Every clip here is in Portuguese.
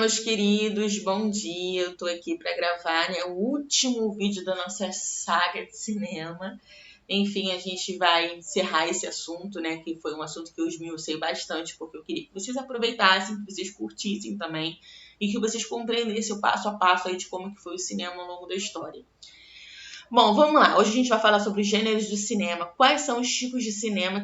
meus queridos, bom dia. Eu tô aqui para gravar, né, o último vídeo da nossa saga de cinema. Enfim, a gente vai encerrar esse assunto, né, que foi um assunto que eu esmiucei bastante, porque eu queria que vocês aproveitassem, que vocês curtissem também e que vocês compreendessem o passo a passo aí de como que foi o cinema ao longo da história. Bom, vamos lá. Hoje a gente vai falar sobre os gêneros do cinema. Quais são os tipos de cinema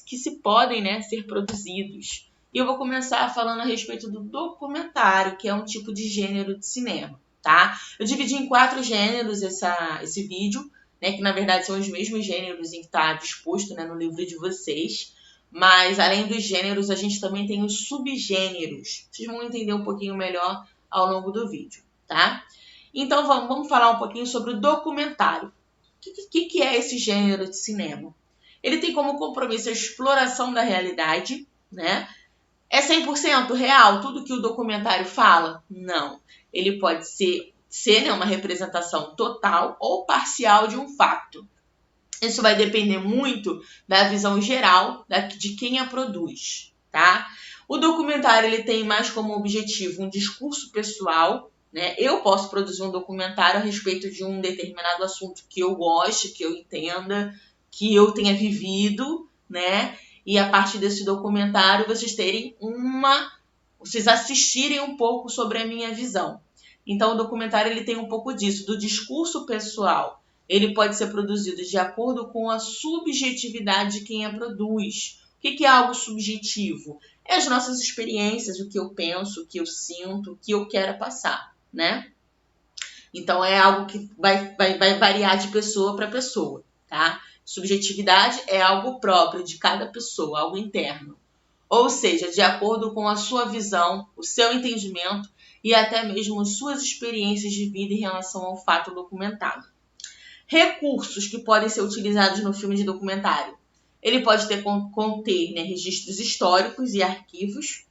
que se podem, né, ser produzidos? E eu vou começar falando a respeito do documentário, que é um tipo de gênero de cinema, tá? Eu dividi em 4 gêneros esse vídeo, né, que na verdade são os mesmos gêneros em que está disposto, né, no livro de vocês. Mas além dos gêneros, a gente também tem os subgêneros. Vocês vão entender um pouquinho melhor ao longo do vídeo, tá? Então vamos falar um pouquinho sobre o documentário. O que é esse gênero de cinema? Ele tem como compromisso a exploração da realidade, né? É 100% real tudo que o documentário fala? Não. Ele pode ser né, uma representação total ou parcial de um fato. Isso vai depender muito da visão geral de quem a produz, tá? O documentário ele tem mais como objetivo um discurso pessoal, né? Eu posso produzir um documentário a respeito de um determinado assunto que eu goste, que eu entenda, que eu tenha vivido, né? E a partir desse documentário vocês assistirem um pouco sobre a minha visão. Então o documentário ele tem um pouco disso, do discurso pessoal. Ele pode ser produzido de acordo com a subjetividade de quem a produz. O que é algo subjetivo? É as nossas experiências, o que eu penso, o que eu sinto, o que eu quero passar, né? Então é algo que vai variar de pessoa para pessoa, tá? Subjetividade é algo próprio de cada pessoa, algo interno. Ou seja, de acordo com a sua visão, o seu entendimento e até mesmo suas experiências de vida em relação ao fato documentado. Recursos que podem ser utilizados no filme de documentário. Ele pode conter, né, registros históricos e arquivos,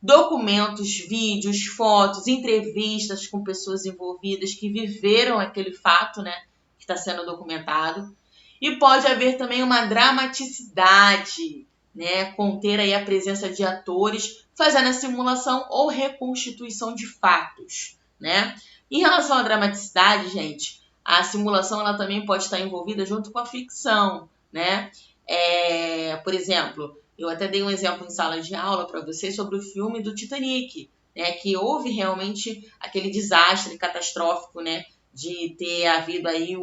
documentos, vídeos, fotos, entrevistas com pessoas envolvidas que viveram aquele fato, né, que está sendo documentado. E pode haver também uma dramaticidade, né, conter aí a presença de atores fazendo a simulação ou reconstituição de fatos, né? Em relação à dramaticidade, gente, a simulação ela também pode estar envolvida junto com a ficção, né? Por exemplo, eu até dei um exemplo em sala de aula para vocês sobre o filme do Titanic, né? Que houve realmente aquele desastre catastrófico, né? De ter havido aí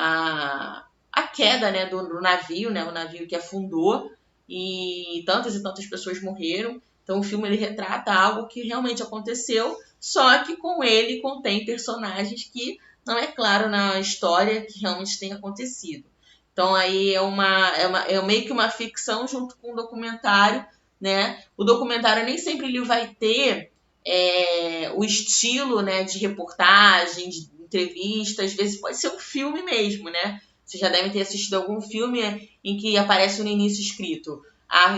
a queda, né, do navio, né? O navio que afundou e tantas pessoas morreram. Então o filme ele retrata algo que realmente aconteceu, só que com ele contém personagens que não é claro na história que realmente tem acontecido. Então aí é meio que uma ficção junto com um documentário, né? O documentário nem sempre ele vai ter o estilo, né, de reportagem, de entrevista, às vezes pode ser um filme mesmo, né? Vocês já devem ter assistido algum filme em que aparece no início escrito: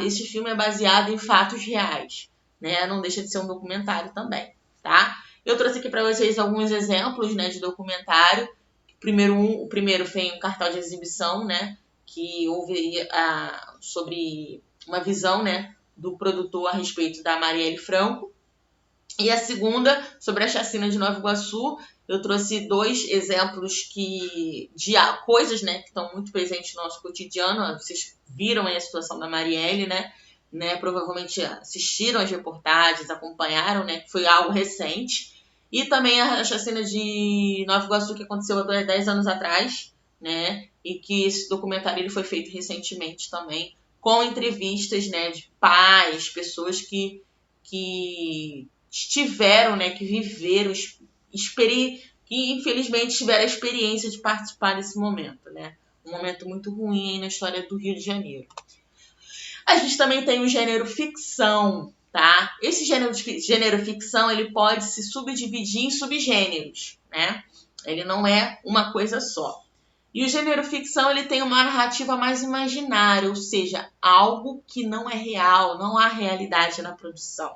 esse filme é baseado em fatos reais, né? Não deixa de ser um documentário também, tá? Eu trouxe aqui para vocês alguns exemplos, né, de documentário. O primeiro foi um cartaz de exibição, né, que houve sobre uma visão, né, do produtor a respeito da Marielle Franco. E a segunda, sobre a chacina de Nova Iguaçu, eu trouxe 2 exemplos de coisas, né, que estão muito presentes no nosso cotidiano. Vocês viram aí a situação da Marielle, né? Provavelmente assistiram as reportagens, acompanharam, né, que foi algo recente. E também a chacina de Nova Iguaçu, que aconteceu há 10 anos atrás, né? E que esse documentário ele foi feito recentemente também, com entrevistas, né, de pais, pessoas que tiveram, né, que viveram, que infelizmente tiveram a experiência de participar desse momento, né? Um momento muito ruim aí na história do Rio de Janeiro. A gente também tem o gênero ficção, tá? Esse gênero ficção, ele pode se subdividir em subgêneros, né? Ele não é uma coisa só. E o gênero ficção, ele tem uma narrativa mais imaginária, ou seja, algo que não é real, não há realidade na produção.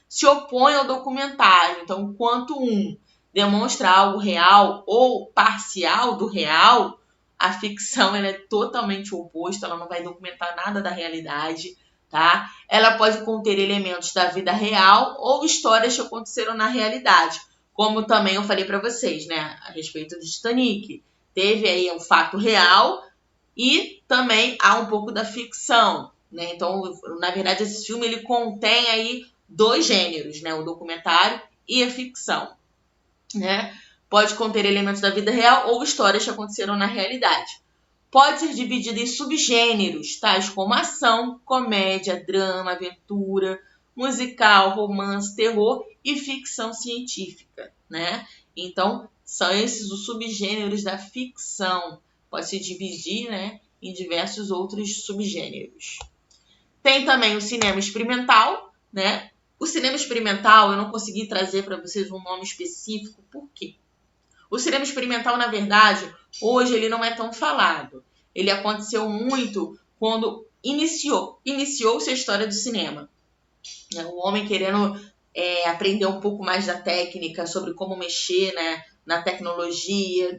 Se opõe ao documentário. Então, enquanto um demonstra algo real ou parcial do real, a ficção ela é totalmente o oposto, ela não vai documentar nada da realidade, tá? Ela pode conter elementos da vida real ou histórias que aconteceram na realidade, como também eu falei para vocês, né, a respeito do Titanic. Teve aí um fato real e também há um pouco da ficção, né? Então, na verdade, esse filme ele contém aí 2 gêneros, né, o documentário e a ficção, né? Pode conter elementos da vida real ou histórias que aconteceram na realidade. Pode ser dividido em subgêneros, tais como ação, comédia, drama, aventura, musical, romance, terror e ficção científica, né? Então, são esses os subgêneros da ficção. Pode se dividir, né, em diversos outros subgêneros. Tem também o cinema experimental, né? O cinema experimental, eu não consegui trazer para vocês um nome específico, por quê? O cinema experimental, na verdade, hoje ele não é tão falado. Ele aconteceu muito quando iniciou-se a história do cinema. O homem querendo aprender um pouco mais da técnica, sobre como mexer, né, na tecnologia,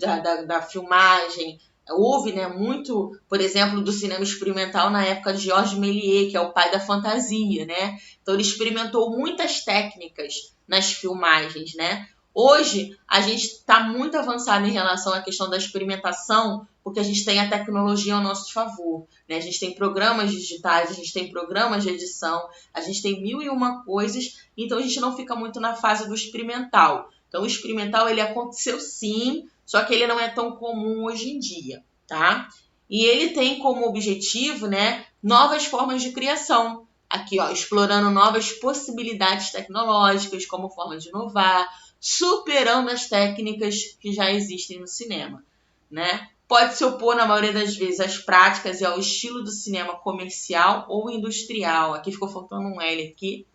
da filmagem. Houve, né, muito, por exemplo, do cinema experimental na época de Georges Méliès, que é o pai da fantasia, né? Então ele experimentou muitas técnicas nas filmagens, né? Hoje, a gente está muito avançado em relação à questão da experimentação, porque a gente tem a tecnologia ao nosso favor, né? A gente tem programas digitais, a gente tem programas de edição, a gente tem 1001 coisas, então a gente não fica muito na fase do experimental. Então, o experimental, ele aconteceu sim, só que ele não é tão comum hoje em dia, tá? E ele tem como objetivo, né, novas formas de criação. Aqui, ó, explorando novas possibilidades tecnológicas, como forma de inovar, superando as técnicas que já existem no cinema, né? Pode se opor, na maioria das vezes, às práticas e ao estilo do cinema comercial ou industrial. Aqui ficou faltando um L aqui,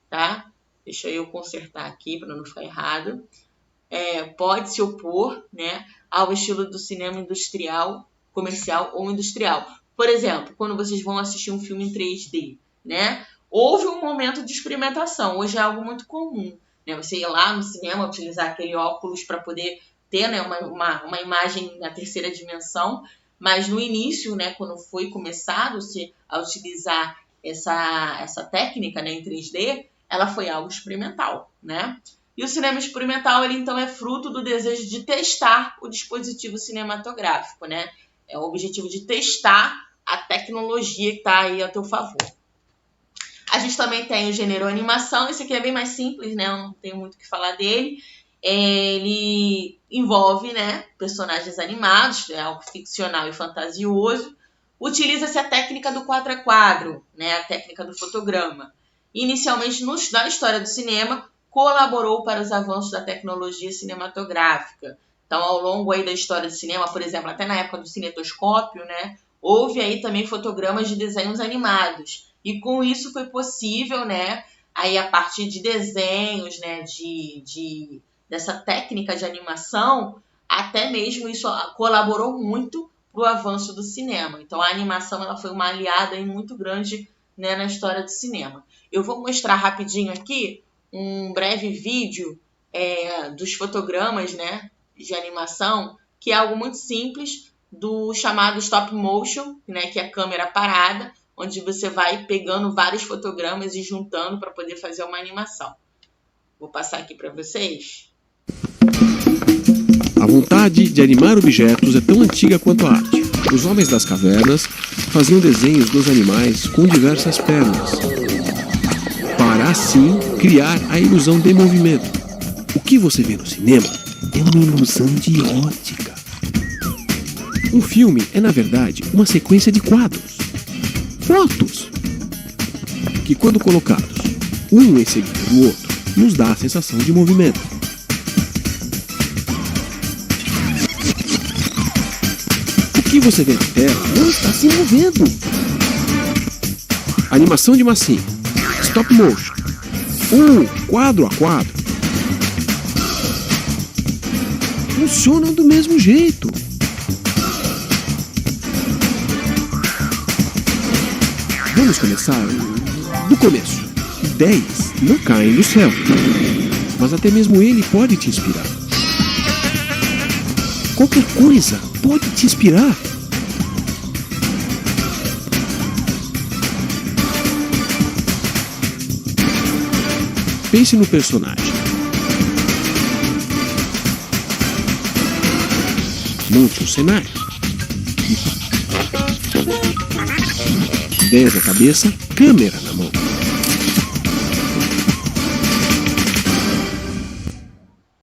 tá? Deixa eu consertar aqui para não ficar errado. Pode se opor, né, ao estilo do cinema industrial, comercial ou industrial. Por exemplo, quando vocês vão assistir um filme em 3D, né? Houve um momento de experimentação. Hoje é algo muito comum, né? Você ir lá no cinema, utilizar aquele óculos para poder ter, né, uma imagem na terceira dimensão, mas no início, né, quando foi começado-se a utilizar essa técnica, né, em 3D, ela foi algo experimental, né? E o cinema experimental, ele então é fruto do desejo de testar o dispositivo cinematográfico, né? É o objetivo de testar a tecnologia que está aí a teu favor. A gente também tem o gênero animação, esse aqui é bem mais simples, né? Eu não tenho muito o que falar dele. Ele envolve, né, personagens animados, é algo ficcional e fantasioso. Utiliza-se a técnica do quadro a quadro, né, a técnica do fotograma. Inicialmente, na história do cinema, colaborou para os avanços da tecnologia cinematográfica. Então, ao longo aí da história do cinema, por exemplo, até na época do cinetoscópio, né, houve aí também fotogramas de desenhos animados. E com isso foi possível, né, aí a partir de desenhos, né, dessa técnica de animação, até mesmo isso colaborou muito para o avanço do cinema. Então, a animação ela foi uma aliada aí muito grande, né, na história do cinema. Eu vou mostrar rapidinho aqui um breve vídeo dos fotogramas, né, de animação, que é algo muito simples, do chamado stop motion, né, que é a câmera parada, onde você vai pegando vários fotogramas e juntando para poder fazer uma animação. Vou passar aqui para vocês. A vontade de animar objetos é tão antiga quanto a arte. Os homens das cavernas faziam desenhos dos animais com diversas pernas, para assim criar a ilusão de movimento. O que você vê no cinema é uma ilusão de ótica. Um filme é, na verdade, uma sequência de quadros, fotos, que quando colocados um em seguida do outro, nos dá a sensação de movimento. O que você vê na tela não está se movendo. Animação de massinha, stop motion, quadro a quadro, funcionam do mesmo jeito. Vamos começar do começo. 10 não caem do céu, mas até mesmo ele pode te inspirar. Qualquer coisa pode te inspirar. Pense no personagem. Monte um cenário. Ideias na cabeça, câmera na mão.